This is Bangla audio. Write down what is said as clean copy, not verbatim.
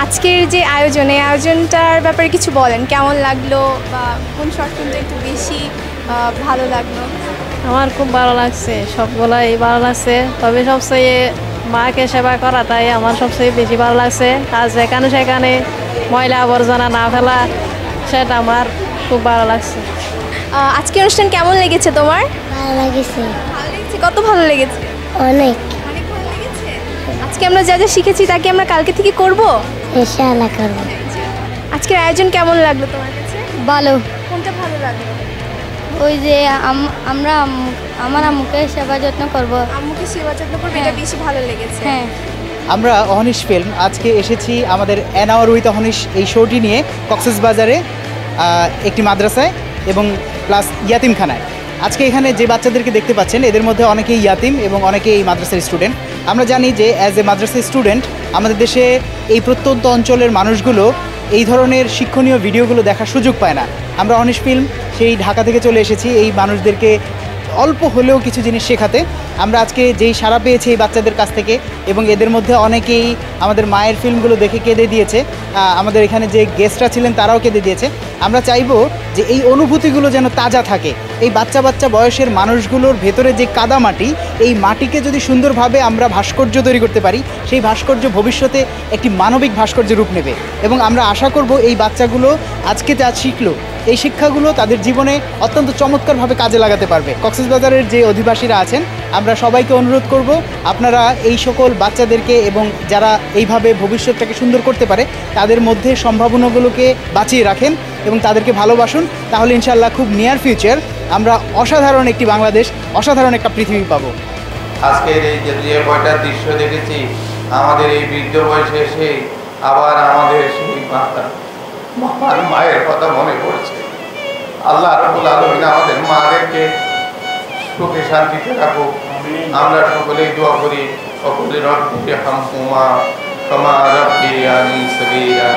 আজকের যে আয়োজনটার ব্যাপারে কিছু বলেন, কেমন লাগলো বা কোন শর্ট ফিল্মটা একটু বেশি ভালো লাগলো? আমার খুব ভালো লাগছে, সবগুলাই ভালো লাগছে, তবে সবচেয়ে মাকে সেবা করাটাই আমার সবচেয়ে বেশি ভালো লাগছে। আর যেখানে সেখানে ময়লা আবর্জনা না ফেলা, সেটা আমার খুব ভালো লাগছে। আজকের অনুষ্ঠান কেমন লেগেছে তোমার? ভালো লেগেছে। ভালো লেগেছে? কত ভালো লেগেছে? অনেক অনেক ভালো লেগেছে। আজকে আমরা যা যা শিখেছি তা কি আমরা কালকে থেকে করব? ইনশাআল্লাহ করব। আজকের আয়োজন কেমন লাগলো তোমার কাছে? ভালো। কোনটা ভালো লাগলো? ওই যে আমরা আমার আম্মুকে সেবা যত্ন করব। আম্মুকে সেবা যত্ন করবে, এটা বেশি ভালো লেগেছে। হ্যাঁ। আমরা অহনিশ ফিল্ম আজকে এসেছি আমাদের অ্যান আওয়ার উইথ অহনিশ এই শোটি নিয়ে কক্সবাজারে একটি মাদ্রাসায় এবং প্লাস ইয়াতিমখানায়। আজকে এখানে যে বাচ্চাদেরকে দেখতে পাচ্ছেন এদের মধ্যে অনেকেই ইয়াতিম এবং অনেকেই এই মাদ্রাসার স্টুডেন্ট। আমরা জানি যে অ্যাজ এ মাদ্রাসা স্টুডেন্ট আমাদের দেশে এই প্রত্যন্ত অঞ্চলের মানুষগুলো এই ধরনের শিক্ষণীয় ভিডিওগুলো দেখার সুযোগ পায় না। আমরা অহনিশ ফিল্ম সেই ঢাকা থেকে চলে এসেছি এই মানুষদেরকে অল্প হলেও কিছু জিনিস শেখাতে। আমরা আজকে যেই সাড়া পেয়েছি এই বাচ্চাদের কাছ থেকে এবং এদের মধ্যে অনেকেই আমাদের মায়ের ফিল্মগুলো দেখে কেঁদে দিয়েছে, আমাদের এখানে যে গেস্টরা ছিলেন তারাও কেঁদে দিয়েছে। আমরা চাইবো যে এই অনুভূতিগুলো যেন তাজা থাকে। এই বাচ্চা বাচ্চা বয়সের মানুষগুলোর ভেতরে যে কাদামাটি, এই মাটিকে যদি সুন্দরভাবে আমরা ভাস্কর্য তৈরি করতে পারি, সেই ভাস্কর্য ভবিষ্যতে একটি মানবিক ভাস্কর্য রূপ নেবে এবং আমরা আশা করব এই বাচ্চাগুলো আজকে যা শিখলো এই শিক্ষাগুলো তাদের জীবনে অত্যন্ত চমৎকারভাবে কাজে লাগাতে পারবে। কক্সবাজারের যে অধিবাসীরা আছেন আমরা সবাইকে অনুরোধ করব আপনারা এই সকল বাচ্চাদেরকে এবং যারা এইভাবে ভবিষ্যৎটাকে সুন্দর করতে পারে তাদের মধ্যে সম্ভাবনাগুলোকে বাঁচিয়ে রাখেন এবং তাদেরকে ভালোবাসুন। তাহলে ইনশাআল্লাহ খুব নিয়ার ফিউচার আমরা অসাধারণ একটি বাংলাদেশ, অসাধারণ একটা পৃথিবী পাবো। আজকের এই যে বইটার দৃশ্য দেখেছি, আমাদের এই বৃদ্ধ বয়সে এসে আবার আমাদের সেই মায়ের কথা মনে পড়ছে। আল্লাহ রাব্বুল আলামিন আমাদের মাদেরকে সুখে শান্তিতে রাখুক। আমরা সকলেই দোয়া করি, সকলে রব্বি রহমহুমা কামা রাব্বিয়ানি সগীরা।